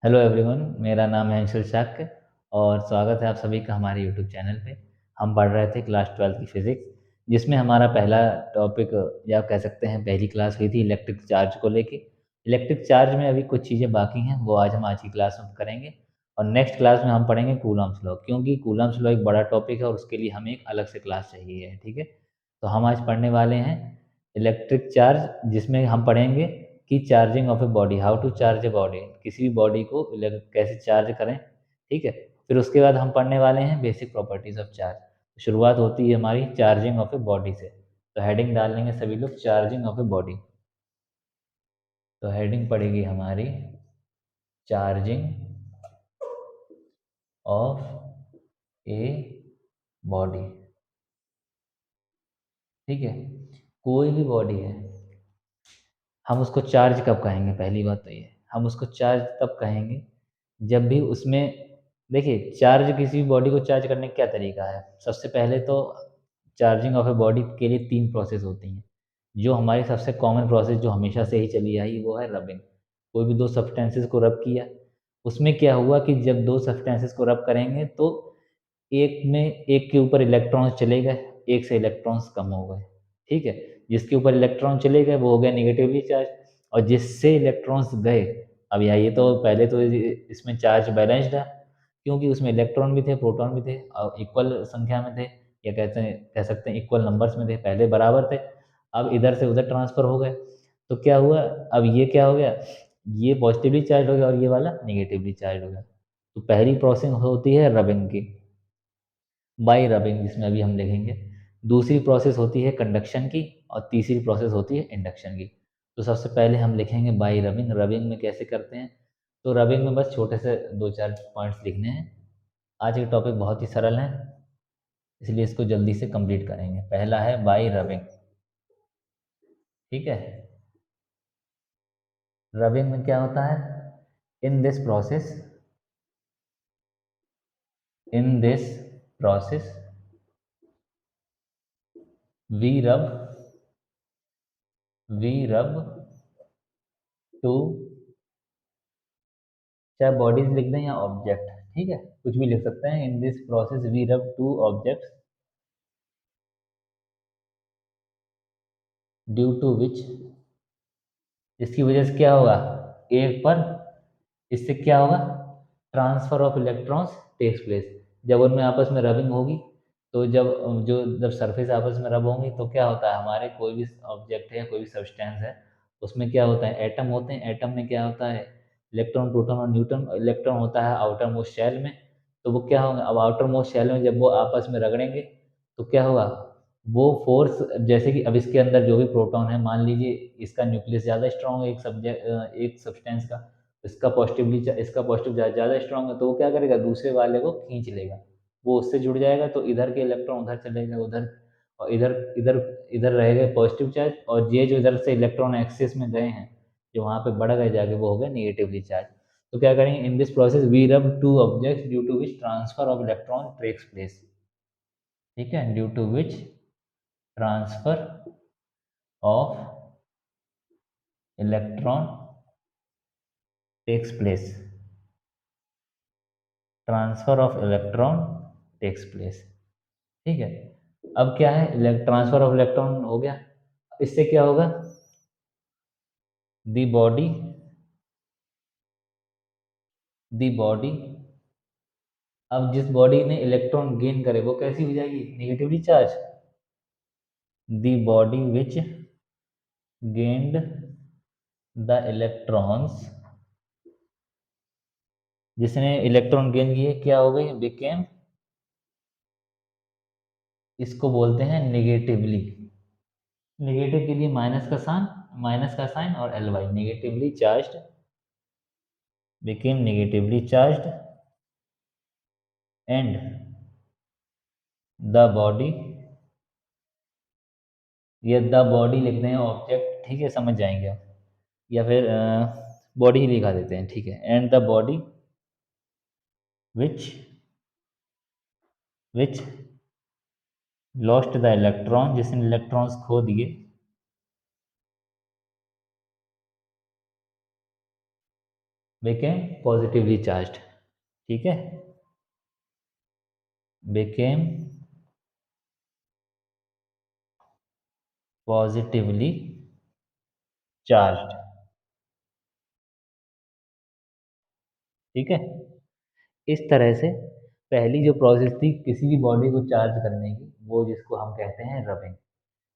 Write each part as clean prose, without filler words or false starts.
Hello everyone, मेरा नाम है अंशुल शाक्य और स्वागत है आप सभी का हमारे यूट्यूब चैनल पे। हम पढ़ रहे थे क्लास 12th की फ़िज़िक्स, जिसमें हमारा पहला टॉपिक या कह सकते हैं पहली क्लास हुई थी इलेक्ट्रिक चार्ज को लेके। इलेक्ट्रिक चार्ज में अभी कुछ चीज़ें बाकी हैं, वो आज हम आज की क्लास में करेंगे और नेक्स्ट क्लास में हम पढ़ेंगे कूलम्ब्स लॉ, क्योंकि कूलम्ब्स लॉ एक बड़ा टॉपिक है और उसके लिए हमें एक अलग से क्लास चाहिए है, ठीक है? तो हम आज पढ़ने वाले हैं इलेक्ट्रिक चार्ज, जिसमें हम पढ़ेंगे कि charging of a body, how to charge a body, किसी भी बॉडी को कैसे चार्ज करें, ठीक है? फिर उसके बाद हम पढ़ने वाले हैं बेसिक प्रॉपर्टीज ऑफ चार्ज। शुरुआत होती है हमारी चार्जिंग ऑफ ए बॉडी से। तो हेडिंग डाल लेंगे सभी लोग, चार्जिंग ऑफ ए बॉडी। तो हेडिंग पड़ेगी हमारी चार्जिंग ऑफ ए बॉडी, ठीक है? कोई भी बॉडी है, हम उसको चार्ज कब कहेंगे? पहली बात तो ये, हम उसको चार्ज तब कहेंगे जब भी उसमें, देखिए, चार्ज किसी भी बॉडी को चार्ज करने का क्या तरीका है? सबसे पहले तो चार्जिंग ऑफ ए बॉडी के लिए 3 प्रोसेस होती हैं। जो हमारी सबसे कॉमन प्रोसेस जो हमेशा से ही चली आई वो है रबिंग। कोई भी 2 सब्सटेंसेस को रब किया, उसमें क्या हुआ कि जब 2 सब्सटेंसेस को रब करेंगे तो एक के ऊपर इलेक्ट्रॉन्स चले गए, एक से इलेक्ट्रॉन्स कम हो गए, ठीक है? जिसके ऊपर इलेक्ट्रॉन चले गए वो हो गया नेगेटिवली चार्ज, और जिससे इलेक्ट्रॉन्स गए, अब यहाँ ये तो पहले तो इसमें चार्ज बैलेंस्ड है, क्योंकि उसमें इलेक्ट्रॉन भी थे, प्रोटॉन भी थे और इक्वल संख्या में थे, या कह सकते हैं इक्वल नंबर्स में थे, पहले बराबर थे। अब इधर से उधर ट्रांसफ़र हो गए, तो क्या हुआ? अब ये क्या हो गया? ये पॉजिटिवली चार्ज हो गया और ये वाला नेगेटिवली चार्ज हो गया। तो पहली प्रोसेस होती है रबिंग की, बाई रबिंग, जिसमें अभी हम देखेंगे। दूसरी प्रोसेस होती है कंडक्शन की और तीसरी प्रोसेस होती है इंडक्शन की। तो सबसे पहले हम लिखेंगे बाई रबिंग। रबिंग में कैसे करते हैं? तो रबिंग में बस छोटे से 2-4 पॉइंट्स लिखने हैं। आज के टॉपिक बहुत ही सरल है, इसलिए इसको जल्दी से कंप्लीट करेंगे। पहला है बाई रबिंग, ठीक है? रबिंग में क्या होता है? In this process, in this process we rub, we rub two, चाहे बॉडीज लिख दें या ऑब्जेक्ट, ठीक है? कुछ भी लिख सकते हैं। इन this process we rub two objects due to विच, इसकी वजह से क्या होगा? एक पर, इससे क्या होगा? Transfer of electrons takes place. जब उनमें आपस में रबिंग होगी, तो जब सरफेस आपस में रब होंगी तो क्या होता है? हमारे कोई भी ऑब्जेक्ट है या कोई भी सब्सटेंस है, उसमें क्या होता है? एटम होते हैं। एटम में क्या होता है? इलेक्ट्रॉन, प्रोटॉन और न्यूट्रॉन। इलेक्ट्रॉन होता है आउटर मोस्ट शेल में, तो वो क्या होंगे? अब आउटर मोस्ट शेल में जब वो आपस में रगड़ेंगे तो क्या होगा? वो फोर्स, जैसे कि अब इसके अंदर जो भी प्रोटॉन है, मान लीजिए इसका न्यूक्लियस ज़्यादा स्ट्रॉन्ग है एक सब्सटेंस का, इसका पॉजिटिव ज़्यादा स्ट्रॉन्ग है, तो वो क्या करेगा? दूसरे वाले को खींच लेगा, वो उससे जुड़ जाएगा, तो इधर के इलेक्ट्रॉन उधर चले गए, उधर, और इधर इधर इधर रहेगा पॉजिटिव चार्ज, और ये जो इधर से इलेक्ट्रॉन एक्सिस में गए हैं, जो वहाँ पे बढ़ गए जाके, वो हो गया नेगेटिवली चार्ज। तो क्या करेंगे? In this process we rub two objects due to which transfer of electron takes place, ठीक है? Due to which transfer of electron takes place, transfer of electron takes place, ठीक है? अब क्या है? ट्रांसफर ऑफ इलेक्ट्रॉन हो गया, इससे क्या होगा? दी बॉडी, दी बॉडी, अब जिस बॉडी ने इलेक्ट्रॉन गेन करे वो कैसी हो जाएगी? Negatively charge. The body which gained the electrons, जिसने इलेक्ट्रॉन गेन किए, क्या हो गई? बिकेम, इसको बोलते हैं नेगेटिवली। नेगेटिव के लिए माइनस का साइन और L Y, negatively charged, became negatively charged, and the body, ये द बॉडी लिख दें ऑब्जेक्ट, ठीक है? समझ जाएंगे आप, या फिर बॉडी ही लिखा देते हैं, ठीक है? And the body which which lost the electron, जिसने इलेक्ट्रॉन्स खो दिए, became पॉजिटिवली चार्ज्ड, ठीक है, became पॉजिटिवली चार्ज्ड, ठीक है। इस तरह से पहली जो प्रोसेस थी किसी भी बॉडी को चार्ज करने की, वो जिसको हम कहते हैं रबिंग।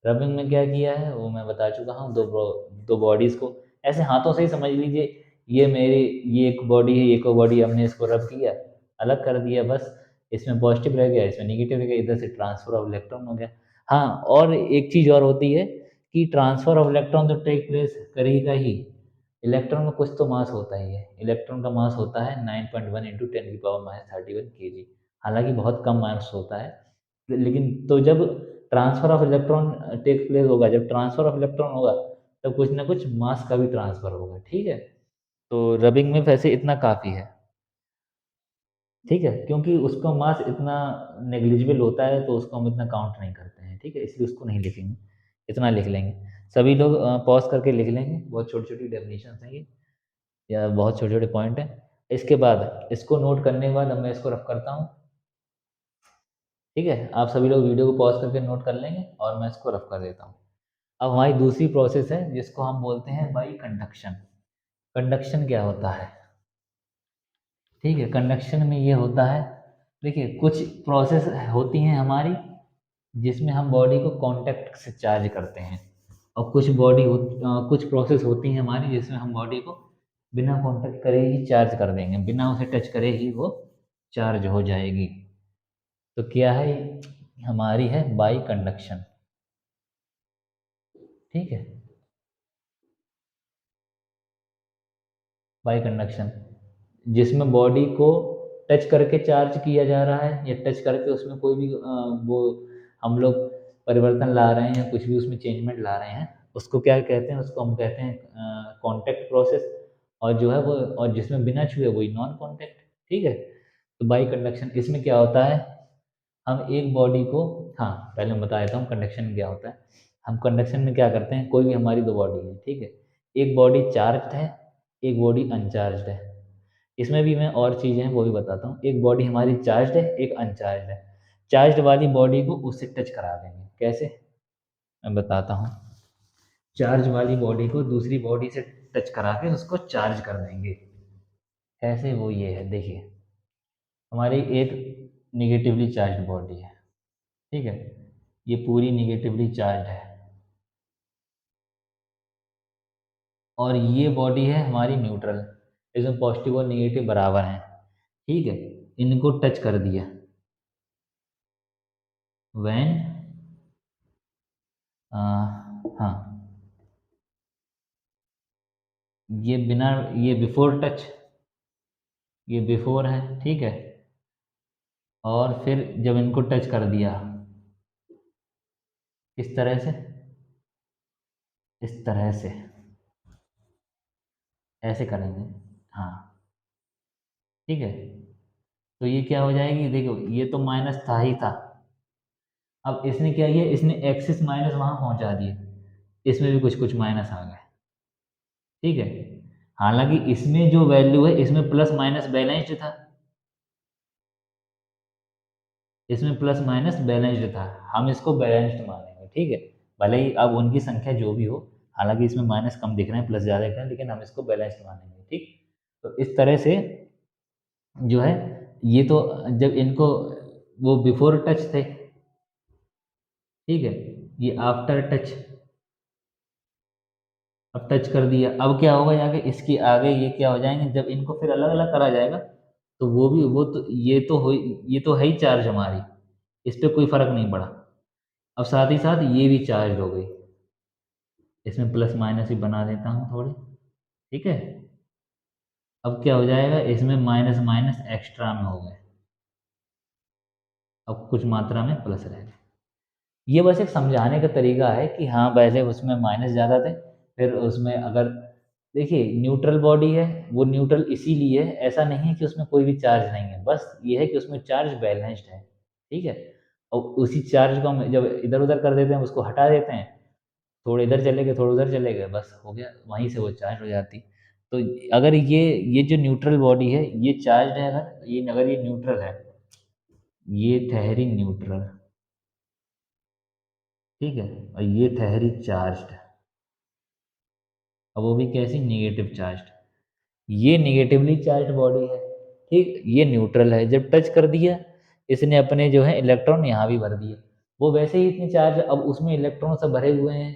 रबिंग में क्या किया है वो मैं बता चुका हूँ, दो बॉडीज़ को ऐसे हाथों से ही समझ लीजिए, ये मेरी, ये एक बॉडी है, ये एक बॉडी, हमने इसको रब किया, अलग कर दिया, बस इसमें पॉजिटिव रह गया, इसमें निगेटिव रह गया, इधर से ट्रांसफर ऑफ इलेक्ट्रॉन हो गया। हाँ, और एक चीज़ और होती है कि ट्रांसफर ऑफ इलेक्ट्रॉन तो टेक प्लेस करेगा ही, इलेक्ट्रॉन का कुछ तो मास होता ही है, इलेक्ट्रॉन का मास होता है 9.1 इंटू 10⁻31 kg, हालांकि बहुत कम मास होता है, लेकिन तो जब transfer of electron take place होगा, जब ट्रांसफर ऑफ इलेक्ट्रॉन होगा तब कुछ ना कुछ मास का भी ट्रांसफर होगा, ठीक है। तो रबिंग में वैसे इतना काफ़ी है, ठीक है, क्योंकि उसका मास इतना नेग्लिजिबल होता है तो उसको हम इतना काउंट नहीं करते हैं, ठीक है, इसलिए उसको नहीं लिखेंगे, इतना लिख लेंगे। सभी लोग पॉज करके लिख लेंगे, बहुत छोटी छोटी डेफिनेशन हैं ये, या बहुत छोटे छोटे पॉइंट हैं। इसके बाद इसको नोट करने के बाद अब मैं इसको रफ करता हूँ, ठीक है, आप सभी लोग वीडियो को पॉज करके नोट कर लेंगे और मैं इसको रफ कर देता हूँ। अब हमारी दूसरी प्रोसेस है जिसको हम बोलते हैं बाई कंडक्शन। कंडक्शन क्या होता है, ठीक है, कंडक्शन में ये होता है, देखिए कुछ प्रोसेस होती हैं हमारी जिसमें हम बॉडी को कांटेक्ट से चार्ज करते हैं, और कुछ प्रोसेस होती हैं हमारी जिसमें हम बॉडी को बिना कांटेक्ट करे ही चार्ज कर देंगे, बिना उसे टच करे ही वो चार्ज हो जाएगी। तो क्या है, हमारी है बाई कंडक्शन, ठीक है, बाई कंडक्शन, जिसमें बॉडी को टच करके चार्ज किया जा रहा है, या टच करके उसमें कोई भी वो हम लोग परिवर्तन ला रहे हैं या कुछ भी उसमें चेंजमेंट ला रहे हैं, उसको क्या कहते हैं, उसको हम कहते हैं कांटेक्ट प्रोसेस, और जो है वो, और जिसमें बिना छुए वही नॉन कांटेक्ट, ठीक है। तो बाई कंडक्शन इसमें क्या होता है, हम एक बॉडी को, हाँ पहले मैं बता देता हूँ कंडक्शन क्या होता है। हम कंडक्शन में क्या करते हैं, कोई भी हमारी दो बॉडी है, ठीक है, एक बॉडी चार्ज है, एक बॉडी अनचार्ज है। इसमें भी मैं और चीज़ें हैं वो भी बताता हूँ, एक बॉडी हमारी चार्ज है, एक अनचार्ज है। चार्ज वाली बॉडी को उससे टच करा देंगे, कैसे, मैं बताता हूँ। चार्ज वाली बॉडी को दूसरी बॉडी से टच करा के उसको चार्ज कर देंगे, कैसे, वो ये है, देखिए, हमारी एक निगेटिवली चार्ज बॉडी है, ठीक है, ये पूरी निगेटिवली चार्ज है, और ये बॉडी है हमारी न्यूट्रल, इसमें पॉजिटिव और निगेटिव बराबर हैं, ठीक है, इनको टच कर दिया, व्हेन, हाँ, ये बिना, ये बिफोर टच, ये बिफोर है, ठीक है, और फिर जब इनको टच कर दिया इस तरह से, इस तरह से ऐसे करेंगे, हाँ, ठीक है, तो ये क्या हो जाएगी, देखो ये तो माइनस था ही था, अब इसने क्या किया, इसने एक्सिस माइनस वहां पहुंचा दिए, इसमें भी कुछ कुछ माइनस आ गए, ठीक है, हालांकि इसमें जो वैल्यू है इसमें प्लस माइनस बैलेंस्ड था, इसमें प्लस माइनस बैलेंस्ड था, हम इसको बैलेंस्ड मानेंगे, ठीक है, भले ही अब उनकी संख्या जो भी हो, हालांकि इसमें माइनस कम दिख रहे हैं, प्लस ज़्यादा दिख रहे हैं, लेकिन हम इसको बैलेंस्ड मानेंगे, ठीक। तो इस तरह से जो है, ये तो जब इनको, वो बिफोर टच थे, ठीक है, ये आफ्टर टच, अब टच कर दिया, अब क्या होगा आगे, इसके आगे ये क्या हो जाएंगे, जब इनको फिर अलग अलग करा जाएगा तो वो भी, वो तो ये तो है ही चार्ज हमारी, इस पर कोई फर्क नहीं पड़ा, अब साथ ही साथ ये भी चार्ज हो गई, इसमें प्लस माइनस भी बना देता हूँ थोड़ी, ठीक है, अब क्या हो जाएगा, इसमें माइनस माइनस एक्स्ट्रा में हो गए, अब कुछ मात्रा में प्लस रह गए। ये बस एक समझाने का तरीका है कि हाँ पहले उसमें माइनस ज़्यादा थे, फिर उसमें अगर, देखिए न्यूट्रल बॉडी है, वो न्यूट्रल इसीलिए है, ऐसा नहीं है कि उसमें कोई भी चार्ज नहीं है, बस ये है कि उसमें चार्ज बैलेंस्ड है, ठीक है, और उसी चार्ज को हम जब इधर उधर कर देते हैं, उसको हटा देते हैं, थोड़े इधर चले गए थोड़े उधर चले गए, बस हो गया, वहीं से वो चार्ज हो जाती। तो अगर ये जो न्यूट्रल बॉडी है ये चार्ज है, अगर ये न्यूट्रल है, ये ठहरी न्यूट्रल, ठीक है, और ये ठहरी चार्ज, अब वो भी कैसी, निगेटिव चार्ज। ये निगेटिवली चार्ज बॉडी है, ठीक, ये न्यूट्रल है। जब टच कर दिया इसने अपने जो है इलेक्ट्रॉन यहाँ भी भर दिए, वो वैसे ही इतनी चार्ज, अब उसमें इलेक्ट्रॉन सब भरे हुए हैं,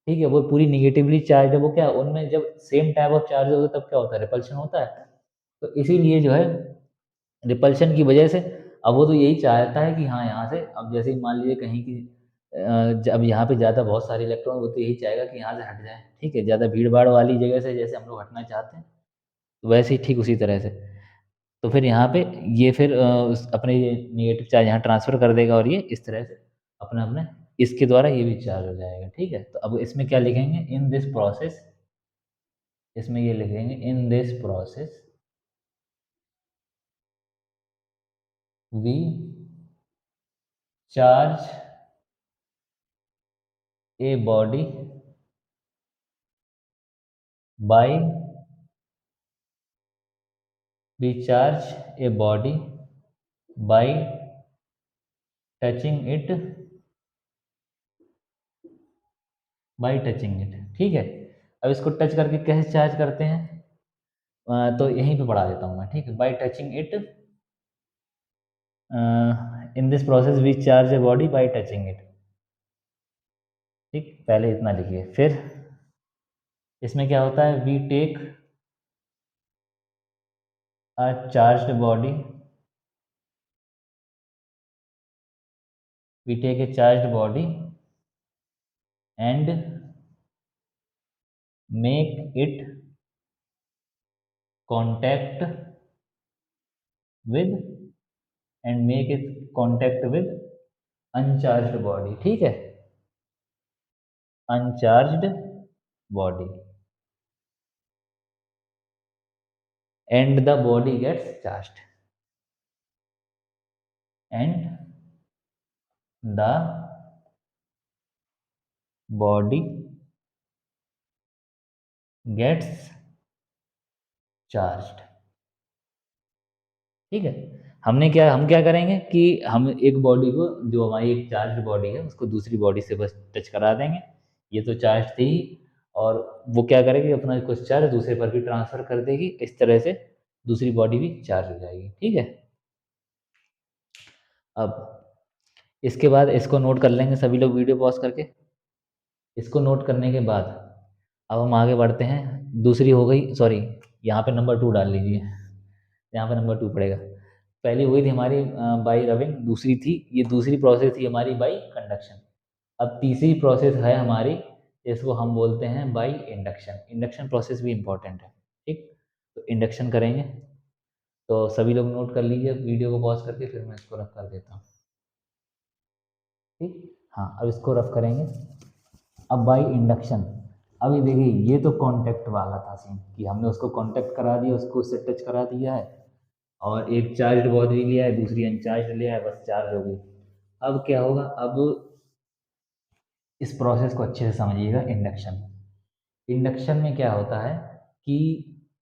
ठीक है, वो पूरी निगेटिवली चार्ज है। वो क्या, उनमें जब सेम टाइप ऑफ चार्ज होता है तब क्या होता है, रिपल्शन होता है। तो इसीलिए जो है रिपल्शन की वजह से, अब वो तो यही चाहता है कि हाँ यहाँ से, अब जैसे ही मान लीजिए कहीं की अब यहाँ पे ज़्यादा बहुत सारे इलेक्ट्रॉन, वो तो यही चाहेगा कि यहाँ से हट जाए, ठीक है, ज़्यादा भीड़ भाड़ वाली जगह से जैसे हम लोग हटना चाहते हैं, तो वैसे ही ठीक उसी तरह से। तो फिर यहाँ पे ये फिर अपने निगेटिव चार्ज यहाँ ट्रांसफ़र कर देगा, और ये इस तरह से अपना अपने इसके द्वारा ये भी चार्ज हो जाएगा, ठीक है। तो अब इसमें क्या लिखेंगे, इन दिस प्रोसेस, इसमें ये लिखेंगे in this process we charge a body by, we charge a body by touching it, by touching it, ठीक है। अब इसको टच करके कैसे चार्ज करते हैं, तो यहीं पे पढ़ा देता हूँ मैं, ठीक है। By touching it, in this process we charge a body by touching it, ठीक, पहले इतना लिखिए। फिर इसमें क्या होता है, we take a charged body, we take a charged body and make it contact with, and make it contact with uncharged body, ठीक है, uncharged body, and the body gets charged, and the body gets charged, ठीक है। हम क्या करेंगे कि हम एक बॉडी को, जो हमारी एक चार्ज बॉडी है, उसको दूसरी बॉडी से बस टच करा देंगे, ये तो चार्ज थी ही, और वो क्या करेगी, अपना कुछ चार्ज दूसरे पर भी ट्रांसफर कर देगी, इस तरह से दूसरी बॉडी भी चार्ज हो जाएगी, ठीक है। अब इसके बाद इसको नोट कर लेंगे सभी लोग वीडियो पॉज करके। इसको नोट करने के बाद अब हम आगे बढ़ते हैं। दूसरी हो गई, सॉरी, यहाँ पे नंबर 2 डाल लीजिए, यहाँ पे नंबर 2 पड़ेगा। पहली हुई थी हमारी बाई रबिंग, दूसरी थी, ये दूसरी प्रोसेस थी हमारी बाई कंडक्शन। अब तीसरी प्रोसेस है हमारी, इसको हम बोलते हैं बाई इंडक्शन। इंडक्शन प्रोसेस भी इम्पोर्टेंट है, ठीक। तो इंडक्शन करेंगे, तो सभी लोग नोट कर लीजिए वीडियो को पॉज करके, फिर मैं इसको रफ कर देता हूँ, ठीक। हाँ, अब इसको रफ करेंगे। अब बाई इंडक्शन, अभी देखिए ये तो कांटेक्ट वाला था सीन, कि हमने उसको कांटेक्ट करा दिया, उसको उससे टच करा दिया है, और एक चार्ज बॉडी लिया है, दूसरी अनचार्ज लिया है, बस चार्ज हो गई। अब क्या होगा, अब इस प्रोसेस को अच्छे से समझिएगा। इंडक्शन, इंडक्शन में क्या होता है कि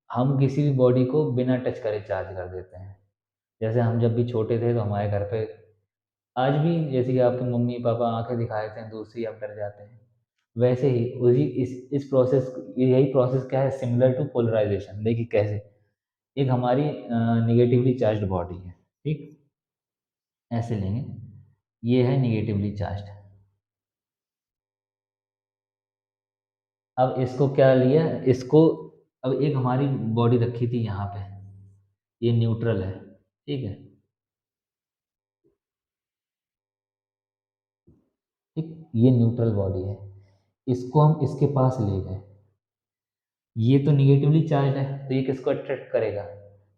हम किसी भी बॉडी को बिना टच करे चार्ज कर देते हैं। जैसे हम जब भी छोटे थे तो हमारे घर पे, आज भी जैसे कि आपके मम्मी पापा आंखें दिखा देते हैं दूर से ही आप डर जाते हैं, वैसे ही उसी इस प्रोसेस, यही प्रोसेस क्या है, सिमिलर टू पोलराइजेशन। देखिए कैसे, एक हमारी निगेटिवली चार्ज्ड बॉडी है, ठीक, ऐसे लेंगे, ये है निगेटिवली चार्ज्ड। अब इसको क्या लिया, इसको, अब एक हमारी बॉडी रखी थी यहाँ पे, ये न्यूट्रल है, ठीक है, ठीक, ये न्यूट्रल बॉडी है, इसको हम इसके पास ले गए, ये तो निगेटिवली चार्ज है, तो ये किसको अट्रैक्ट करेगा,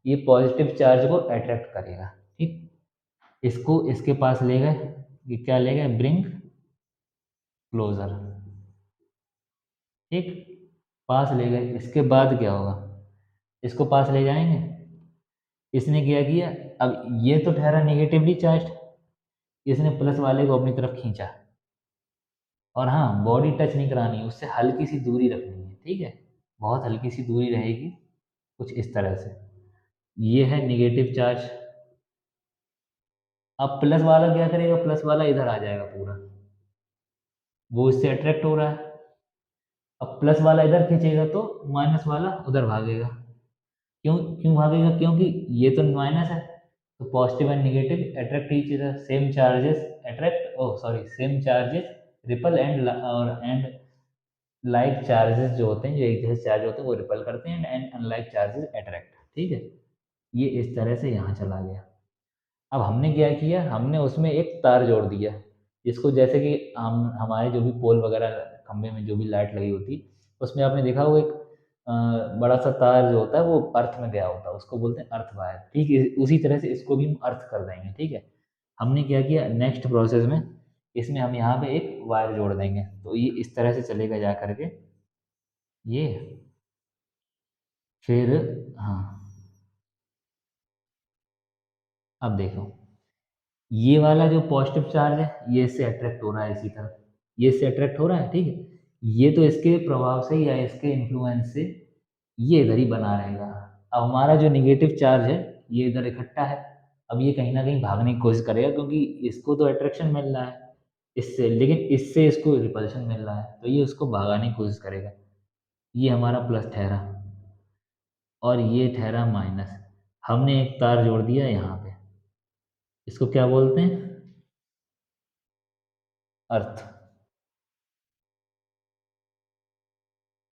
ये पॉजिटिव चार्ज को अट्रैक्ट करेगा, ठीक। इसको इसके पास ले गए, ये क्या ले गए, ब्रिंग क्लोजर, ठीक, पास ले गए। इसके बाद क्या होगा, इसको पास ले जाएंगे, इसने क्या किया, अब ये तो ठहरा निगेटिवली चार्ज, इसने प्लस वाले को अपनी तरफ खींचा, और हाँ, बॉडी टच नहीं करानी है, उससे हल्की सी दूरी रखनी है, ठीक है, बहुत हल्की सी दूरी रहेगी, कुछ इस तरह से। ये है निगेटिव चार्ज। अब प्लस वाला क्या करेगा, प्लस वाला इधर आ जाएगा पूरा, वो इससे अट्रैक्ट हो रहा है। अब प्लस वाला इधर खींचेगा तो माइनस वाला उधर भागेगा। क्यों क्यों भागेगा, क्योंकि ये तो माइनस है, तो positive and negative attract each other, same charges attract, oh sorry, same charges repel and like charges जो होते हैं, जो एक जैसे चार्ज होते हैं वो रिपल करते हैं, एंड अनलाइक चार्जेस अट्रैक्ट। ठीक है, ये इस तरह से यहाँ चला गया। अब हमने क्या किया, हमने उसमें एक तार जोड़ दिया, जिसको जैसे कि हम हमारे जो भी पोल वगैरह खंभे में जो भी लाइट लगी होती, उसमें आपने देखा वो एक बड़ा सा तार जो होता है वो अर्थ में गया होता है, उसको बोलते हैं अर्थ वायर। ठीक है, उसी तरह से इसको भी हम अर्थ कर देंगे। ठीक है, हमने क्या किया नेक्स्ट प्रोसेस में, इसमें हम यहाँ पे एक वायर जोड़ देंगे, तो ये इस तरह से चलेगा जा करके ये। फिर हाँ, अब देखो, ये वाला जो पॉजिटिव चार्ज है ये इससे अट्रैक्ट हो रहा है इसी तरफ, ये इससे अट्रैक्ट हो रहा है। ठीक है, ये तो इसके प्रभाव से या इसके इन्फ्लुएंस से ये इधर ही बना रहेगा। अब हमारा जो निगेटिव चार्ज है ये इधर इकट्ठा है, अब ये कहीं ना कहीं भागने की कोशिश करेगा, क्योंकि इसको तो अट्रैक्शन मिल रहा है इससे, लेकिन इससे इसको रिपल्शन मिल रहा है, तो ये उसको भगाने की कोशिश करेगा। ये हमारा प्लस ठहरा और ये ठहरा माइनस। हमने एक तार जोड़ दिया यहाँ पे, इसको क्या बोलते हैं, अर्थ,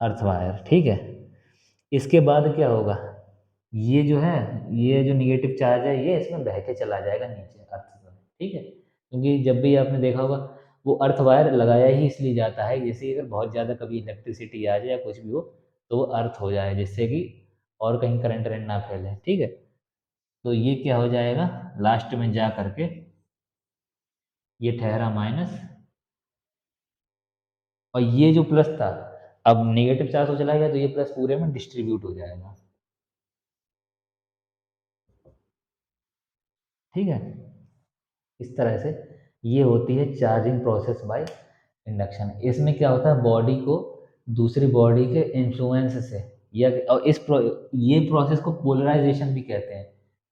अर्थ वायर। ठीक है, इसके बाद क्या होगा, ये जो है, ये जो निगेटिव चार्ज है ये इसमें बह के चला जाएगा नीचे अर्थ में। ठीक है, क्योंकि जब भी आपने देखा होगा वो अर्थ वायर लगाया ही इसलिए जाता है, जैसे अगर बहुत ज़्यादा कभी इलेक्ट्रिसिटी आ जाए या कुछ भी हो तो वो अर्थ हो जाए, जिससे कि और कहीं करंट वरेंट ना फैले। ठीक है, तो ये क्या हो जाएगा लास्ट में जा करके, ये ठहरा माइनस, और ये जो प्लस था, अब नेगेटिव चार्ज हो चला गया तो ये प्लस पूरे में डिस्ट्रीब्यूट हो जाएगा। ठीक है, इस तरह से ये होती है चार्जिंग प्रोसेस बाय इंडक्शन। इसमें क्या होता है, बॉडी को दूसरी बॉडी के इन्फ्लुएंस से, या और ये प्रोसेस को पोलराइजेशन भी कहते हैं,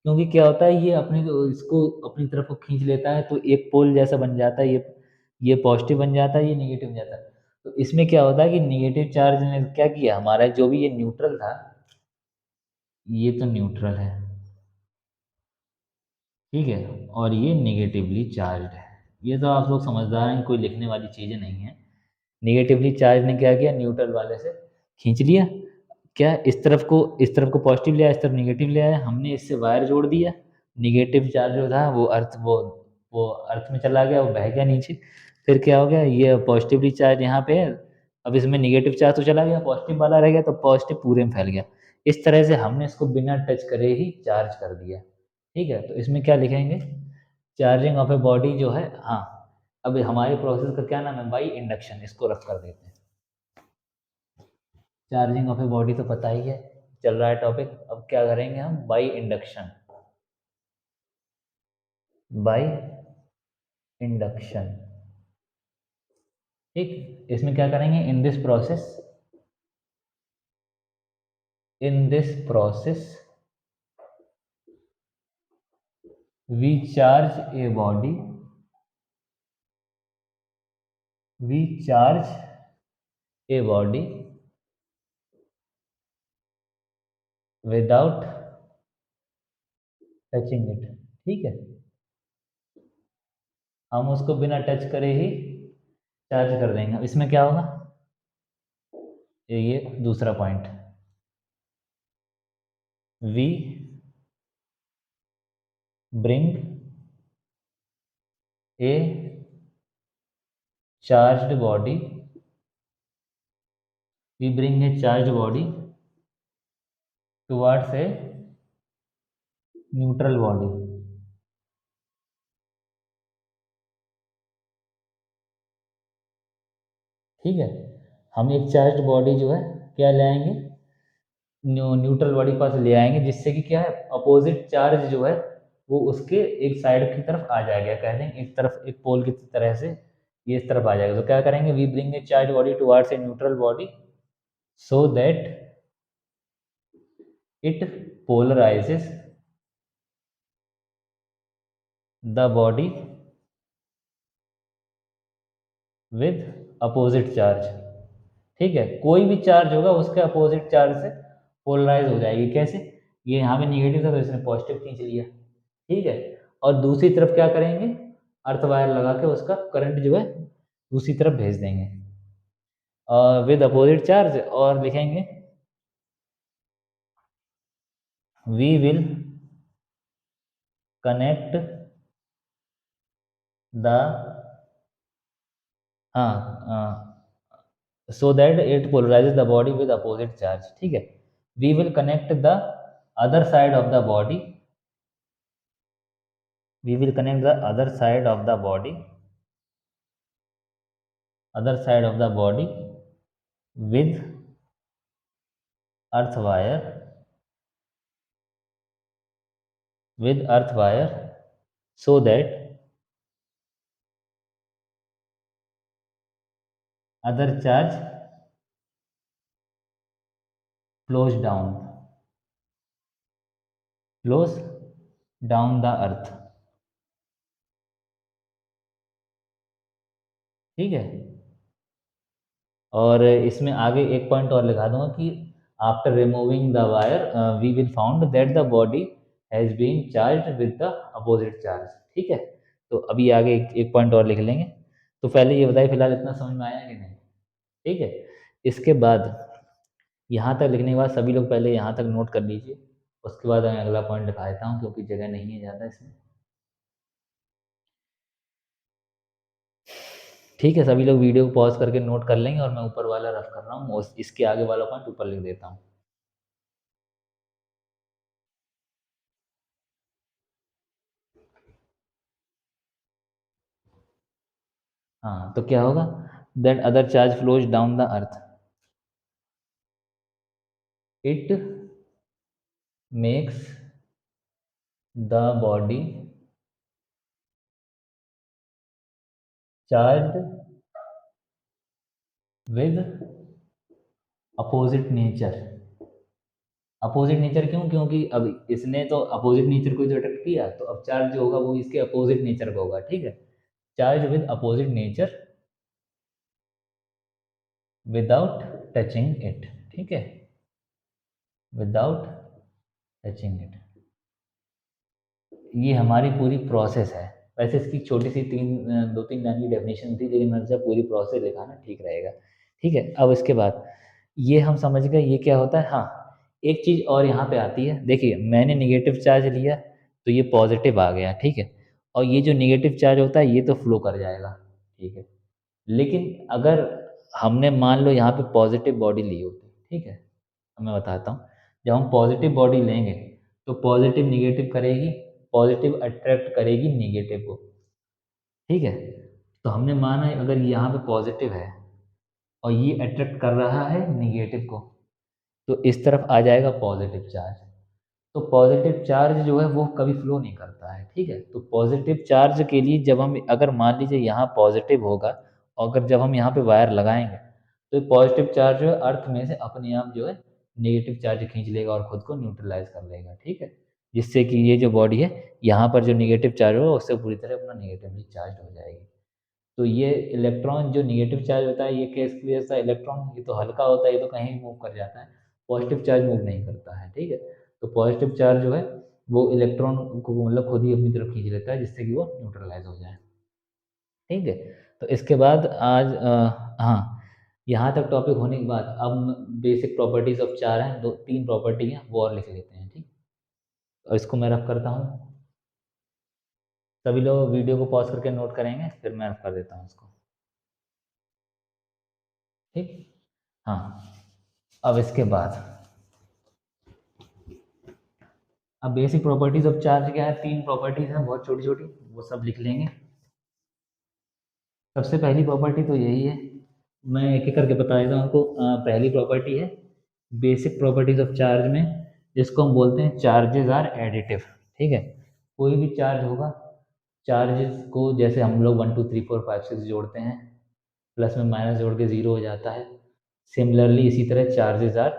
क्योंकि क्या होता है ये अपने इसको अपनी तरफ को खींच लेता है, तो एक पोल जैसा बन जाता है, ये पॉजिटिव बन जाता है, ये नेगेटिव बन जाता है। तो इसमें क्या होता है कि नेगेटिव चार्ज ने क्या किया, हमारा जो भी ये न्यूट्रल था, ये तो न्यूट्रल है, ठीक है, और ये नेगेटिवली चार्ज है। ये तो आप लोग समझदार हैं, कोई लिखने वाली चीज़ें नहीं है। नेगेटिवली चार्ज ने क्या किया, न्यूट्रल वाले से खींच लिया, क्या इस तरफ को पॉजिटिव ले आया, इस तरफ नेगेटिव ले आया, हमने इससे वायर जोड़ दिया, नेगेटिव चार्ज जो था वो अर्थ में चला गया, वो बह गया नीचे। फिर क्या हो गया, ये पॉजिटिवली चार्ज यहाँ पे है, अब इसमें नेगेटिव चार्ज तो चला गया, पॉजिटिव वाला रह गया, तो पॉजिटिव पूरे में फैल गया। इस तरह से हमने इसको बिना टच करे ही चार्ज कर दिया। ठीक है, तो इसमें क्या लिखेंगे, चार्जिंग ऑफ ए बॉडी जो है, हाँ, अब हमारी प्रोसेस का क्या नाम है, बाई इंडक्शन, इसको रख कर देते हैं। चार्जिंग ऑफ ए बॉडी तो पता ही है, चल रहा है टॉपिक, अब क्या करेंगे हम, बाई इंडक्शन, बाई इंडक्शन। ठीक, इसमें क्या करेंगे, in this process we charge a body, we charge a body without touching it. ठीक है, हम उसको बिना टच करे ही चार्ज कर देंगे। अब इसमें क्या होगा, ये दूसरा point, we bring a charged body, we bring a charged body towards a neutral body. ठीक है, हम एक चार्ज्ड बॉडी जो है क्या ले आएंगे, न्यूट्रल बॉडी के पास ले आएंगे, जिससे कि क्या है, अपोजिट चार्ज जो है वो उसके एक साइड की तरफ आ जाएगा, कह दें एक तरफ, एक पोल की तरह से ये इस तरफ आ जाएगा। तो क्या करेंगे, we bring a charge body towards a neutral body, so that it polarises the body with opposite charge. ठीक है, कोई भी चार्ज होगा उसके अपोजिट चार्ज से पोलराइज हो जाएगी। कैसे? ये यहाँ पे निगेटिव था तो इसने पॉजिटिव खींच लिया। ठीक है, और दूसरी तरफ क्या करेंगे, अर्थ वायर लगा के उसका करंट जो है दूसरी तरफ भेज देंगे विद अपोजिट चार्ज, और लिखेंगे वी विल कनेक्ट द, हाँ, so that it polarizes the body with opposite charge। ठीक है, we will connect the other side of the body, we will connect the other side of the body with earth wire, so that other charge flows down the earth। ठीक है, और इसमें आगे एक point और लिखा दूंगा कि after removing the wire we will found that the body has been charge with the opposite charge. ठीक है, तो अभी आगे एक पॉइंट और लिख लेंगे। तो पहले ये बताइए फिलहाल इतना समझ में आया कि नहीं? ठीक है, इसके बाद यहाँ तक लिखने के बाद सभी लोग पहले यहाँ तक नोट कर लीजिए, उसके बाद मैं अगला पॉइंट लिखा देता हूँ क्योंकि जगह नहीं है ज़्यादा इसमें। ठीक है, सभी लोग वीडियो को पॉज करके नोट कर लेंगे और मैं ऊपर वाला रफ कर रहा हूँ और इसके आगे वाला पॉइंट ऊपर लिख देता हूँ। हाँ, तो क्या होगा, that other charge flows down the earth, it makes the body charge with opposite nature. Opposite nature क्यों? क्योंकि अब इसने तो अपोजिट नेचर को जो अट्रैक्ट किया, तो अब चार्ज जो होगा वो इसके अपोजिट नेचर का होगा। ठीक है, charge with opposite nature without touching it. ठीक है, विदाउट टचिंग इट, ये हमारी पूरी प्रोसेस है। वैसे इसकी छोटी सी दो तीन लाइन की डेफिनेशन थी, लेकिन मैंने सोचा पूरी प्रोसेस लिखाना ठीक रहेगा। ठीक है, अब इसके बाद ये हम समझ गए ये क्या होता है। हाँ, एक चीज़ और यहाँ पे आती है, देखिए मैंने निगेटिव चार्ज लिया तो ये पॉजिटिव आ गया। ठीक है, और ये जो निगेटिव चार्ज होता है ये तो फ्लो कर जाएगा। ठीक है, लेकिन अगर हमने मान लो यहाँ पे पॉजिटिव बॉडी ली होती, ठीक है, अब मैं बताता हूँ, जब हम पॉजिटिव बॉडी लेंगे तो पॉजिटिव निगेटिव करेगी, पॉजिटिव अट्रैक्ट करेगी निगेटिव को। ठीक है, तो हमने माना है अगर यहाँ पे पॉजिटिव है और ये अट्रैक्ट कर रहा है निगेटिव को, तो इस तरफ आ जाएगा पॉजिटिव चार्ज। तो पॉजिटिव चार्ज जो है वो कभी फ्लो नहीं करता है। ठीक है, तो पॉजिटिव चार्ज के लिए जब हम अगर मान लीजिए यहाँ पॉजिटिव होगा और अगर जब हम यहाँ पे वायर लगाएंगे तो ये पॉजिटिव चार्ज जो है अर्थ में से अपने आप जो है नेगेटिव चार्ज खींच लेगा और ख़ुद को न्यूट्रलाइज कर लेगा। ठीक है, जिससे कि ये जो बॉडी है यहाँ पर जो नेगेटिव चार्ज होगा उससे पूरी तरह अपना नेगेटिवली चार्ज हो जाएगी। तो ये इलेक्ट्रॉन जो नेगेटिव चार्ज होता है ये केस के लिए होता है, इलेक्ट्रॉन ये तो हल्का होता है, ये तो कहीं भी मूव कर जाता है, पॉजिटिव चार्ज मूव नहीं करता है। ठीक है, तो पॉजिटिव चार्ज जो है वो इलेक्ट्रॉन को मतलब खुद ही अपनी तरफ खींच लेता है जिससे कि वो न्यूट्रलाइज हो जाए। ठीक है, तो इसके बाद आज हाँ, यहाँ तक टॉपिक होने के बाद अब बेसिक प्रॉपर्टीज ऑफ चार हैं, दो तीन प्रॉपर्टी हैं वो और लिख लेते हैं। ठीक, और इसको मैं रफ करता हूँ, सभी लोग वीडियो को पॉज करके नोट करेंगे फिर मैं रफ कर देता हूँ इसको। ठीक, हाँ, अब इसके बाद अब बेसिक प्रॉपर्टीज ऑफ चार्ज क्या है, तीन प्रॉपर्टीज हैं बहुत छोटी छोटी, वो सब लिख लेंगे। सबसे पहली प्रॉपर्टी तो यही है, मैं एक एक करके बता देता हूँ आपको। पहली प्रॉपर्टी है बेसिक प्रॉपर्टीज ऑफ चार्ज में, जिसको हम बोलते हैं चार्जेस आर एडिटिव। ठीक है, कोई भी चार्ज होगा, चार्जेस को जैसे हम लोग 1 2 3 4 5 6 जोड़ते हैं, प्लस में माइनस जोड़ के ज़ीरो हो जाता है, सिमिलरली इसी तरह charges are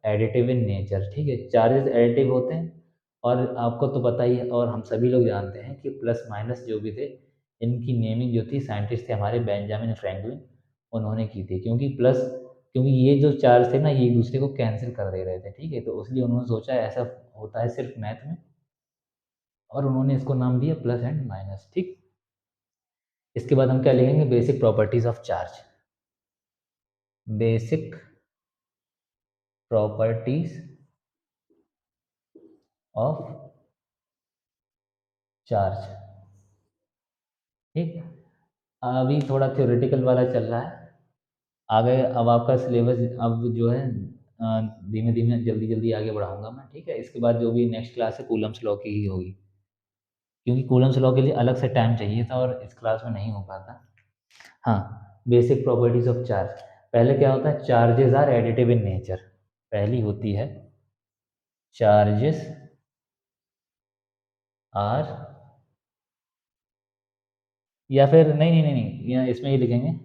additive in nature, ठीक है। चार्जेस एडिटिव होते हैं, और आपको तो पता ही है और हम सभी लोग जानते हैं कि प्लस माइनस जो भी थे, इनकी नेमिंग जो थी साइंटिस्ट थे हमारे बेंजामिन फ्रैंकलिन, उन्होंने की थी। क्योंकि ये जो चार्ज थे ना, ये एक दूसरे को कैंसिल कर दे रहे थे, ठीक है। तो इसलिए उन्होंने सोचा ऐसा होता है सिर्फ मैथ में, और उन्होंने इसको नाम दिया प्लस एंड माइनस, ठीक। इसके बाद हम क्या लिखेंगे, basic properties of charge. Basic properties of charge, ठीक। अभी थोड़ा थ्योरेटिकल वाला चल रहा है, आगे अब आपका सिलेबस अब जो है धीमे धीमे जल्दी जल्दी आगे बढ़ाऊंगा मैं, ठीक है। इसके बाद जो भी नेक्स्ट क्लास है कूलम्स लॉ की ही होगी, क्योंकि कूलम्स लॉ के लिए अलग से टाइम चाहिए था और इस क्लास में नहीं हो पाता। हाँ, बेसिक प्रॉपर्टीज ऑफ चार्ज। पहले क्या होता है, charges are additive in nature. पहली होती है चार्जेस आर, या फिर नहीं नहीं नहीं नहीं, यहाँ इसमें ही लिखेंगे,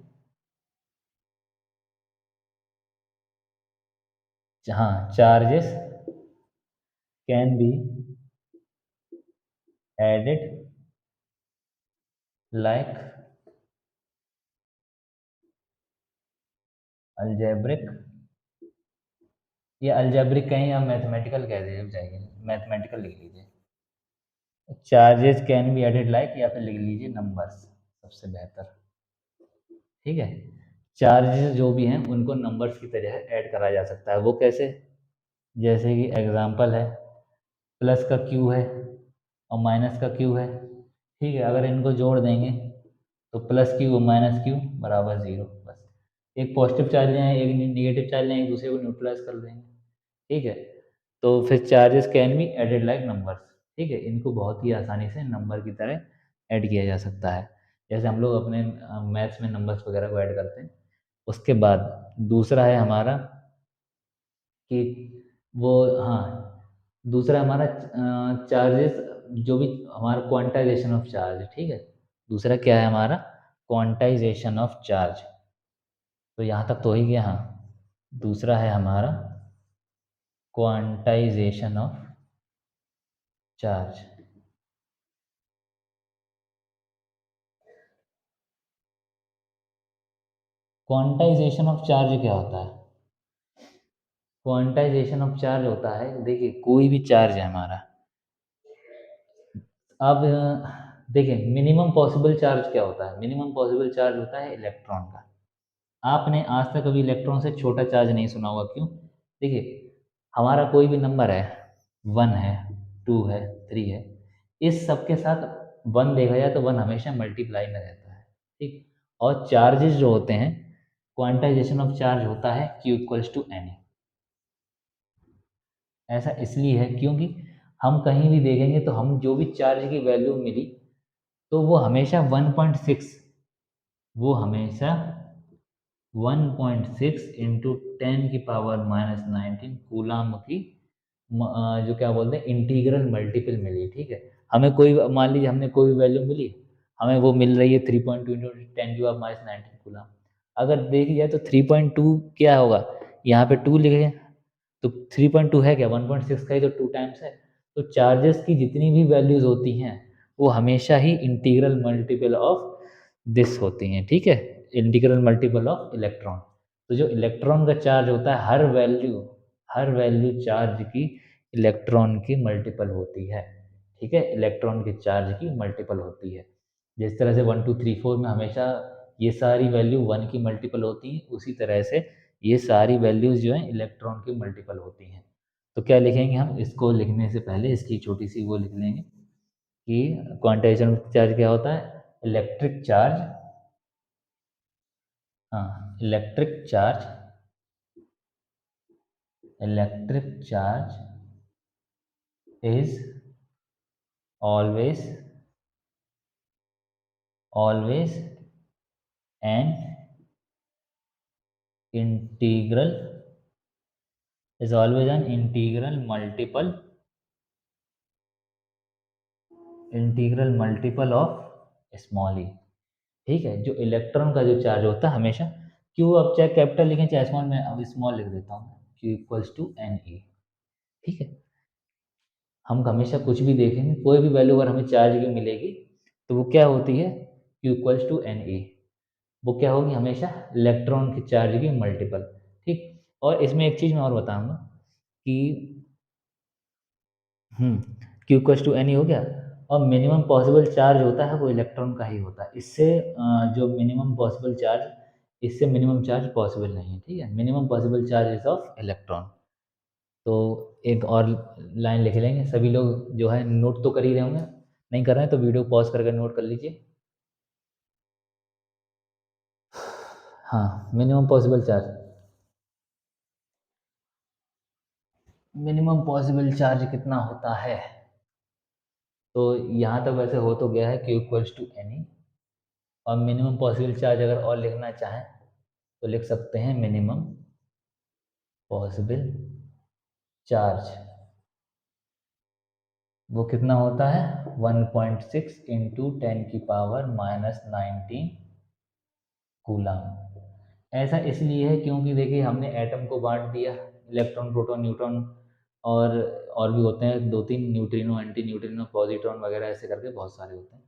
हाँ, charges can be added like algebraic, या अलजेब्रिक कहीं आप मैथमेटिकल कह दे जाइए, मैथमेटिकल लिख लीजिए। Charges can be added like, या फिर लिख लीजिए नंबर्स, सबसे बेहतर, ठीक है। चार्जेस जो भी हैं उनको नंबर्स की तरह ऐड करा जा सकता है। वो कैसे, जैसे कि एग्जांपल है, प्लस का क्यू है और माइनस का क्यू है, ठीक है। अगर इनको जोड़ देंगे तो प्लस क्यू माइनस क्यू बराबर ज़ीरो, बस। एक पॉजिटिव चार्ज लें, एक निगेटिव चार्ज लें, एक दूसरे को न्यूट्रलाइज कर देंगे, ठीक है। तो फिर charges can be added like numbers, ठीक है। इनको बहुत ही आसानी से नंबर की तरह ऐड किया जा सकता है, जैसे हम लोग अपने मैथ्स में नंबर्स वगैरह को ऐड करते हैं। उसके बाद दूसरा है हमारा कि वो, हाँ, दूसरा हमारा चार्जेस, जो भी हमारा क्वांटाइजेशन ऑफ चार्ज, ठीक है। दूसरा क्या है हमारा, क्वांटाइजेशन ऑफ चार्ज। तो यहाँ तक तो हो ही गया, हाँ। दूसरा है हमारा quantization of charge. Quantization of charge क्या होता है, क्वांटाइजेशन ऑफ चार्ज होता है, देखिए कोई भी चार्ज है हमारा, अब देखिए मिनिमम पॉसिबल चार्ज क्या होता है, मिनिमम पॉसिबल चार्ज होता है इलेक्ट्रॉन का। आपने आज तक कभी इलेक्ट्रॉन से छोटा चार्ज नहीं सुना होगा, क्यों, देखिए हमारा कोई भी नंबर है, 1 है, 2 है, 3 है, इस सब के साथ 1 देखा जाए तो 1 हमेशा मल्टीप्लाई में रहता है, ठीक। और चार्जेस जो होते हैं, क्वांटाइजेशन ऑफ चार्ज होता है Q इक्वल्स टू एन। ऐसा इसलिए है क्योंकि हम कहीं भी देखेंगे तो हम जो भी चार्ज की वैल्यू मिली, तो वो हमेशा 1.6, वो हमेशा 1.6 इंटू 10⁻⁻19 कूलाम की जो क्या बोलते हैं इंटीग्रल मल्टीपल मिली, ठीक है। हमें कोई, मान लीजिए हमने कोई वैल्यू मिली, हमें वो मिल रही है 3.2 इंटू 10⁻⁻19 कूलाम। अगर देखी जाए तो 3.2 क्या होगा, यहाँ पे 2 लिखे, तो 3.2 है क्या, 1.6 का ही तो 2 टाइम्स है। तो चार्जेस की जितनी भी वैल्यूज होती हैं, वो हमेशा ही इंटीग्रल मल्टीपल ऑफ दिस होती हैं, ठीक है। Integral multiple of electron. तो जो इलेक्ट्रॉन का चार्ज होता है, हर वैल्यू चार्ज की इलेक्ट्रॉन की मल्टीपल होती है, ठीक है। इलेक्ट्रॉन के चार्ज की मल्टीपल होती है। जिस तरह से 1 2 3 4 में हमेशा ये सारी वैल्यू 1 की मल्टीपल होती हैं, उसी तरह से ये सारी वैल्यूज जो हैं इलेक्ट्रॉन की मल्टीपल होती हैं। तो क्या लिखेंगे हम, इसको लिखने से पहले इसकी छोटी सी वो लिख लेंगे कि क्वांटाइजेशन चार्ज क्या होता है, इलेक्ट्रिक चार्ज, हाँ, electric charge is always always an integral, is always an integral multiple of small e, ठीक है। जो इलेक्ट्रॉन का जो चार्ज होता है हमेशा, क्यू अब चाहे कैपिटल लिखें चाहे स्मॉल, में अब स्मॉल लिख देता हूँ, Q equals to N E. ठीक है, हम हमेशा कुछ भी देखेंगे, कोई भी वैल्यू अगर हमें चार्ज की मिलेगी तो वो क्या होती है, Q equals to N E. वो क्या होगी, हमेशा इलेक्ट्रॉन की चार्ज की मल्टीपल। ठीक, और इसमें एक चीज़ मैं और बताऊंगा कि Q equals to N E हो गया, और मिनिमम पॉसिबल चार्ज होता है वो इलेक्ट्रॉन का ही होता है। इससे जो मिनिमम पॉसिबल चार्ज, इससे मिनिमम चार्ज पॉसिबल नहीं है। ठीक है, minimum possible charge is of electron. तो एक और लाइन लिख लेंगे, सभी लोग जो है नोट तो कर ही रहे होंगे, नहीं कर रहे हैं तो वीडियो पॉज करके नोट कर लीजिए। हाँ, minimum possible charge, minimum possible charge कितना होता है, तो यहाँ तक वैसे हो तो गया है Q equals to N E. और मिनिमम पॉसिबल चार्ज अगर और लिखना चाहें तो लिख सकते हैं मिनिमम पॉसिबल चार्ज, वो कितना होता है 1.6 इंटू 10⁻⁻⁹ कूलम। ऐसा इसलिए है क्योंकि देखिए हमने एटम को बांट दिया, इलेक्ट्रॉन प्रोटॉन न्यूट्रॉन, और भी होते हैं दो तीन, न्यूट्रिनो एंटी न्यूट्रिनो पॉजिट्रॉन वगैरह, ऐसे करके बहुत सारे होते हैं।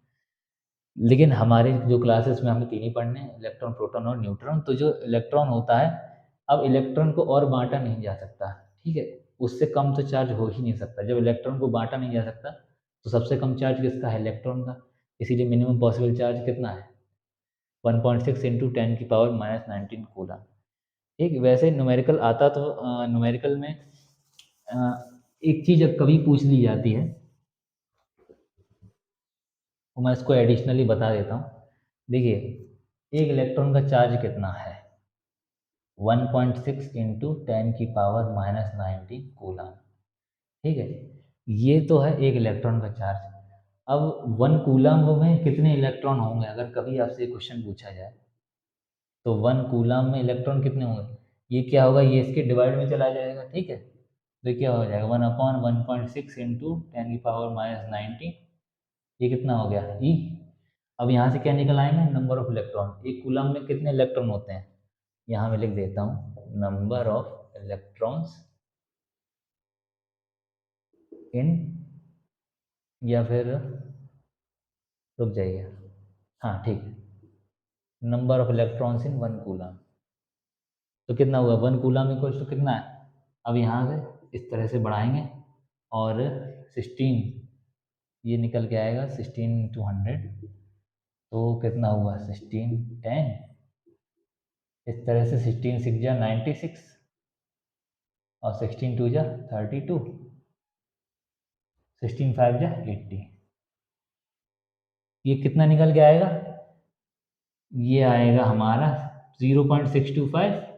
लेकिन हमारे जो क्लासेस में हमें तीन ही पढ़ने हैं, इलेक्ट्रॉन प्रोटॉन और न्यूट्रॉन। तो जो इलेक्ट्रॉन होता है, अब इलेक्ट्रॉन को और बांटा नहीं जा सकता। ठीक है, उससे कम तो चार्ज हो ही नहीं सकता। जब इलेक्ट्रॉन को बांटा नहीं जा सकता तो सबसे कम चार्ज किसका है, इलेक्ट्रॉन का। इसीलिए मिनिमम पॉसिबल चार्ज कितना है, 1.6 इंटू 10⁻⁹ कूलम। ठीक, वैसे न्यूमेरिकल आता तो न्यूमेरिकल में अ, एक चीज़ कभी पूछ ली जाती है, तो मैं इसको एडिशनली बता देता हूँ। देखिए, एक इलेक्ट्रॉन का चार्ज कितना है, 1.6 इंटू 10⁻⁻⁹ कूलम। ठीक है, ये तो है एक इलेक्ट्रॉन का चार्ज। अब 1 कूलम में कितने इलेक्ट्रॉन होंगे, अगर कभी आपसे क्वेश्चन पूछा जाए तो 1 कूलम में इलेक्ट्रॉन कितने होंगे, ये क्या होगा, ये इसके डिवाइड में चला जाएगा। ठीक है, तो ये क्या हो जाएगा, 1/1.6 इंटू 10⁻⁻⁹, ये कितना हो गया ई। अब यहाँ से क्या निकल आएंगे, नंबर ऑफ इलेक्ट्रॉन। एक कूलम में कितने इलेक्ट्रॉन होते हैं, यहाँ मैं लिख देता हूँ, नंबर ऑफ इलेक्ट्रॉन्स इन, या फिर रुक जाइए, हाँ ठीक है, number of electrons in 1 coulomb. तो कितना हुआ, 1 कूलम इक्वल्स टू कितना है। अब यहाँ से इस तरह से बढ़ाएंगे और 16, ये निकल के आएगा 16/100। तो कितना हुआ 16×10, इस तरह से 16×6 = 96, और 16×2 = 32, 16×5 = 80। ये कितना निकल के आएगा, ये आएगा हमारा 0.625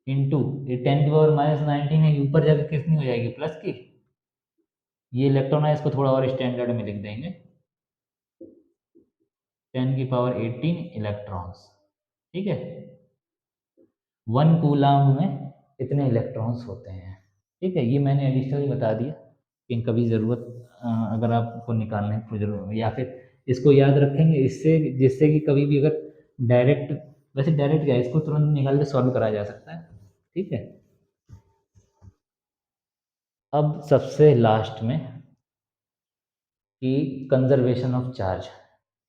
इंटू, ये 10⁻⁻⁹ है, ऊपर जाकर कितनी हो जाएगी, प्लस की। ये इलेक्ट्रॉन है, इसको थोड़ा और स्टैंडर्ड में लिख देंगे, 10⁻18 इलेक्ट्रॉन्स। ठीक है, 1 कूलम में इतने इलेक्ट्रॉन्स होते हैं। ठीक है, ये मैंने एडिशनली बता दिया कि कभी ज़रूरत अगर आपको निकालने की जरूरत, या फिर इसको याद रखेंगे इससे, जिससे कि कभी भी अगर डायरेक्ट, वैसे डायरेक्ट क्या है, इसको तुरंत निकाल के सॉल्व करा जा सकता है। ठीक है, अब सबसे लास्ट में कि कंजर्वेशन ऑफ चार्ज।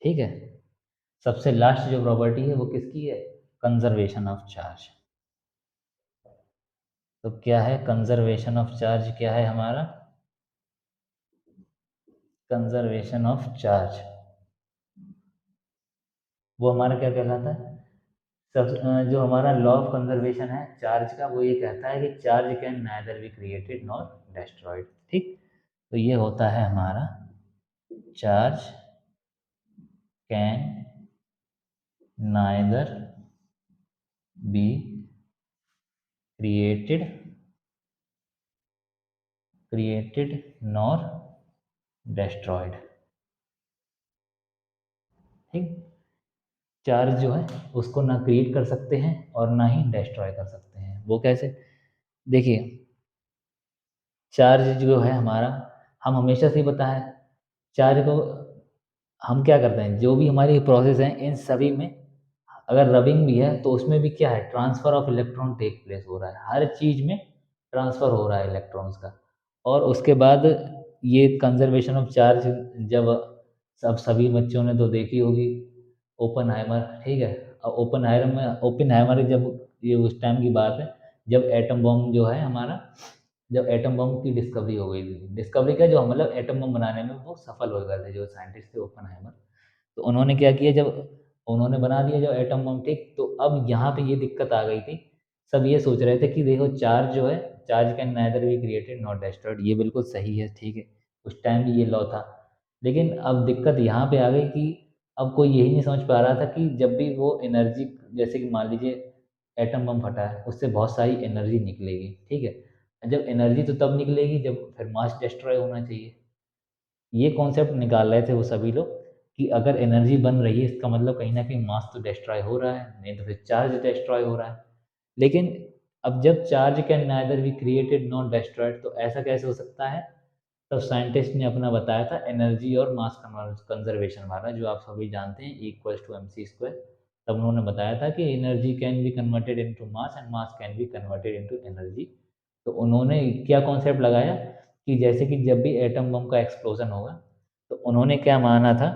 ठीक है, सबसे लास्ट जो प्रॉपर्टी है वो किसकी है, कंजर्वेशन ऑफ चार्ज। तो क्या है कंजर्वेशन ऑफ चार्ज, क्या है हमारा कंजर्वेशन ऑफ चार्ज, वो हमारा क्या कहलाता है, सब जो हमारा लॉ ऑफ कंजर्वेशन है चार्ज का, वो ये कहता है कि charge can neither be created nor destroyed. ठीक, तो ये होता है हमारा charge can neither be created nor destroyed. ठीक, चार्ज जो है उसको ना क्रिएट कर सकते हैं और ना ही डिस्ट्रॉय कर सकते हैं। वो कैसे, देखिए चार्ज जो है हमारा, हम हमेशा से ही पता है चार्ज को हम क्या करते हैं, जो भी हमारी प्रोसेस है इन सभी में अगर रबिंग भी है तो उसमें भी क्या है, transfer of electron take place हो रहा है, हर चीज़ में ट्रांसफ़र हो रहा है इलेक्ट्रॉन्स का। और उसके बाद ये कंजर्वेशन ऑफ चार्ज, जब सब सभी बच्चों ने तो देखी होगी ओपेनहाइमर, ठीक है। ओपेनहाइमर जब, ये उस टाइम की बात है जब एटम बम जो है हमारा, जब एटम बम की डिस्कवरी हो गई थी, डिस्कवरी क्या, जो मतलब एटम बम बनाने में वो सफल हो गए थे जो साइंटिस्ट थे ओपेनहाइमर। तो उन्होंने क्या किया, जब उन्होंने बना दिया जब एटम बम, ठीक, तो अब यहाँ पे ये दिक्कत आ गई थी। सब ये सोच रहे थे कि देखो चार्ज जो है, charge can neither be created not destroyed, ये बिल्कुल सही है, ठीक है, उस टाइम भी ये लॉ था। लेकिन अब दिक्कत यहाँ पे आ गई कि अब कोई यही नहीं समझ पा रहा था कि जब भी वो एनर्जी, जैसे कि मान लीजिए एटम बम फटा है, उससे बहुत सारी एनर्जी निकलेगी, ठीक है। जब एनर्जी तो तब निकलेगी जब फिर मास डिस्ट्रॉय होना चाहिए। ये कॉन्सेप्ट निकाल रहे थे वो सभी लोग कि अगर एनर्जी बन रही है इसका मतलब कहीं ना कहीं मास तो डिस्ट्रॉय हो रहा है, नहीं तो फिर चार्ज डिस्ट्रॉय हो रहा है। लेकिन अब जब charge can neither be created not destroyed, तो ऐसा कैसे हो सकता है। तब साइंटिस्ट ने अपना बताया था एनर्जी और मास कंजर्वेशन वाला, जो आप सभी जानते हैं, इक्वल्स टू mc²। तब उन्होंने बताया था कि energy can be converted into mass and mass can be converted into energy. तो उन्होंने क्या कॉन्सेप्ट लगाया कि जैसे कि जब भी एटम बम का एक्सप्लोजन होगा, तो उन्होंने क्या माना था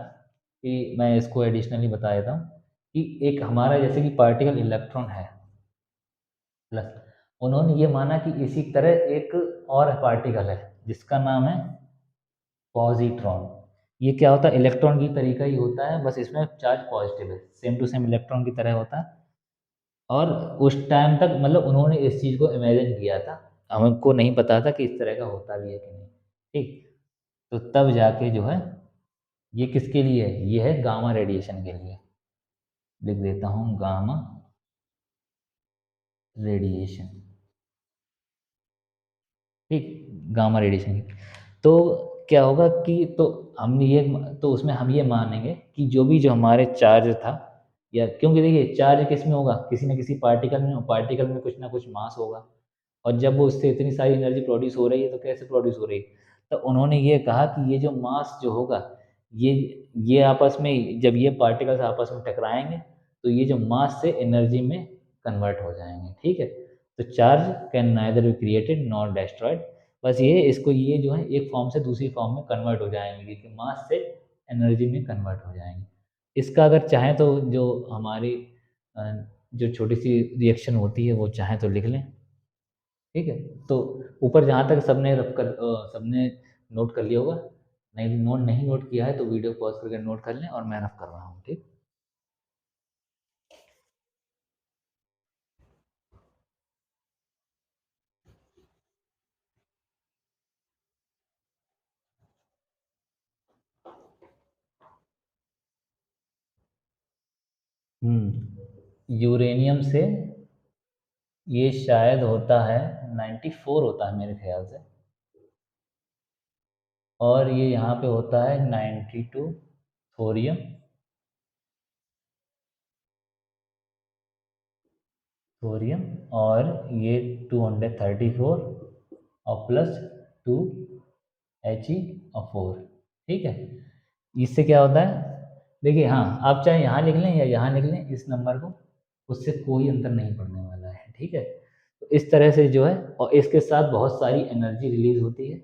कि मैं इसको एडिशनली बता देता हूँ कि एक हमारा जैसे कि पार्टिकल इलेक्ट्रॉन है प्लस, उन्होंने ये माना कि इसी तरह एक और पार्टिकल है जिसका नाम है पॉजिट्रॉन। ये क्या होता है, इलेक्ट्रॉन की तरीका ही होता है, बस इसमें चार्ज पॉजिटिव है, सेम टू सेम इलेक्ट्रॉन की तरह होता है। और उस टाइम तक मतलब उन्होंने इस चीज़ को इमेजिन किया था, हमको नहीं पता था कि इस तरह का होता भी है कि नहीं, ठीक। तो तब जाके जो है, ये किसके लिए है, ये है गामा रेडिएशन के लिए। लिख देता हूँ गामा रेडिएशन, ठीक, गामा रेडिएशन। तो क्या होगा कि तो हम ये, तो उसमें हम ये मानेंगे कि जो भी जो हमारे चार्ज था, या क्योंकि देखिए चार्ज किस में होगा, किसी न किसी पार्टिकल में, पार्टिकल में कुछ ना कुछ मास होगा। और जब वो उससे इतनी सारी एनर्जी प्रोड्यूस हो रही है तो कैसे प्रोड्यूस हो रही है। तो उन्होंने ये कहा कि ये जो मास जो होगा, ये ये आपस में, जब ये पार्टिकल्स आपस में टकराएंगे तो ये जो मास से एनर्जी में कन्वर्ट हो जाएंगे, ठीक है। तो charge can neither be created not destroyed, बस ये इसको, ये जो है एक फॉर्म से दूसरी फॉर्म में कन्वर्ट हो जाएंगे, क्योंकि मास से एनर्जी में कन्वर्ट हो जाएंगे। इसका अगर चाहें तो जो हमारी अ, जो छोटी सी रिएक्शन होती है वो चाहें तो लिख लें, ठीक है। तो ऊपर जहाँ तक सबने सबने नोट कर लिया होगा, नहीं नोट नहीं नोट किया है तो वीडियो पॉज करके नोट कर लें, और मैं रफ कर रहा हूँ, ठीक। यूरेनियम से ये शायद होता है 94 होता है मेरे ख्याल से, और ये यहाँ पे होता है 92 थोरियम, थोरियम, और ये 234 और प्लस 2 He और 4, ठीक है। इससे क्या होता है, देखिए हाँ, आप चाहे यहाँ लिख लें या यहाँ लिख लें इस नंबर को, उससे कोई अंतर नहीं पड़ने वाला है, ठीक है। तो इस तरह से जो है, और इसके साथ बहुत सारी एनर्जी रिलीज होती है,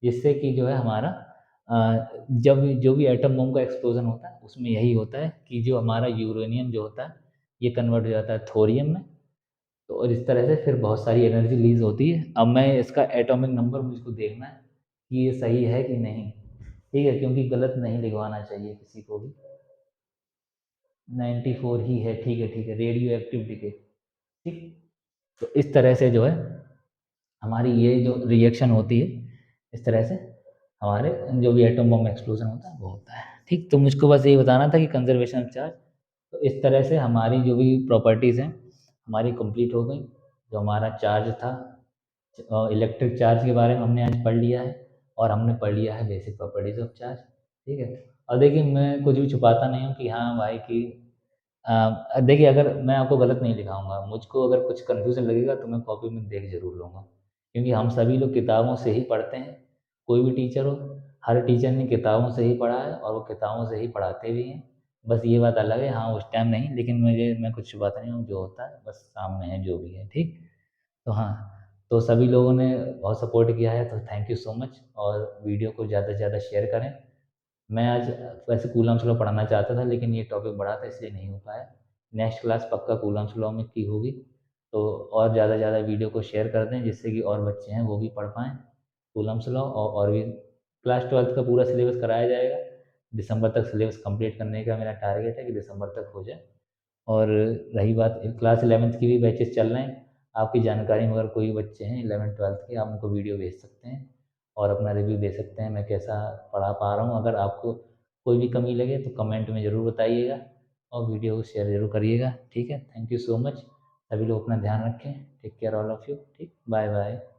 जिससे कि जो है हमारा जब जो भी एटम बम का एक्सप्लोजन होता है उसमें यही होता है कि जो हमारा यूरेनियम जो होता है ये कन्वर्ट हो जाता है थोरियम में। तो और इस तरह से फिर बहुत सारी एनर्जी रिलीज होती है। अब मैं इसका एटॉमिक नंबर मुझको देखना है कि ये सही है कि नहीं, ठीक है, क्योंकि गलत नहीं लिखवाना चाहिए किसी को भी। 94 ही है, ठीक है, ठीक है, रेडियो एक्टिव डिके, ठीक। तो इस तरह से जो है हमारी ये जो रिएक्शन होती है, इस तरह से हमारे जो भी एटम बम एक्सप्लोजन होता है वो होता है, ठीक। तो मुझको बस यही बताना था कि कंजर्वेशन ऑफ चार्ज, तो इस तरह से हमारी जो भी प्रॉपर्टीज़ हैं हमारी कंप्लीट हो गई। जो हमारा चार्ज था, इलेक्ट्रिक चार्ज के बारे में हमने आज पढ़ लिया है, और हमने पढ़ लिया है बेसिक प्रॉपर्टीज ऑफ चार्ज, ठीक है। और देखिए मैं कुछ भी छुपाता नहीं हूँ कि हाँ भाई कि देखिए अगर मैं आपको गलत नहीं लिखाऊंगा, मुझको अगर कुछ कन्फ्यूज़न लगेगा तो मैं कॉपी में देख जरूर लूँगा, क्योंकि हम सभी लोग किताबों से ही पढ़ते हैं। कोई भी टीचर हो, हर टीचर ने किताबों से ही पढ़ा है और वो किताबों से ही पढ़ाते भी हैं। बस ये बात अलग है, हाँ, उस टाइम नहीं, लेकिन मैं कुछ छुपाता नहीं हूँ, जो होता है बस सामने है जो भी है, ठीक? तो हाँ, तो सभी लोगों ने बहुत सपोर्ट किया है, तो थैंक यू सो मच, और वीडियो को ज़्यादा से ज़्यादा शेयर करें। मैं आज वैसे कूलम्स लॉ पढ़ाना चाहता था, लेकिन ये टॉपिक बड़ा था इसलिए नहीं हो पाया। नेक्स्ट क्लास पक्का कूलम्स लॉ में की होगी, तो और ज़्यादा से ज़्यादा वीडियो को शेयर कर दें, जिससे कि और बच्चे हैं वो भी पढ़ पाएँ कूलम्स लॉ, और भी क्लास 12th का पूरा सिलेबस कराया जाएगा। दिसंबर तक सिलेबस कंप्लीट करने का मेरा टारगेट है कि दिसंबर तक हो जाए। और रही बात क्लास 11th की भी बैचेस चल रहे हैं, आपकी जानकारी में अगर कोई बच्चे हैं 11th-12th के, आप उनको वीडियो भेज सकते हैं और अपना रिव्यू दे सकते हैं मैं कैसा पढ़ा पा रहा हूँ। अगर आपको कोई भी कमी लगे तो कमेंट में ज़रूर बताइएगा, और वीडियो को शेयर ज़रूर करिएगा, ठीक है? Thank you so much. सभी लोग अपना ध्यान रखें। Take care all of you. ठीक, बाय बाय।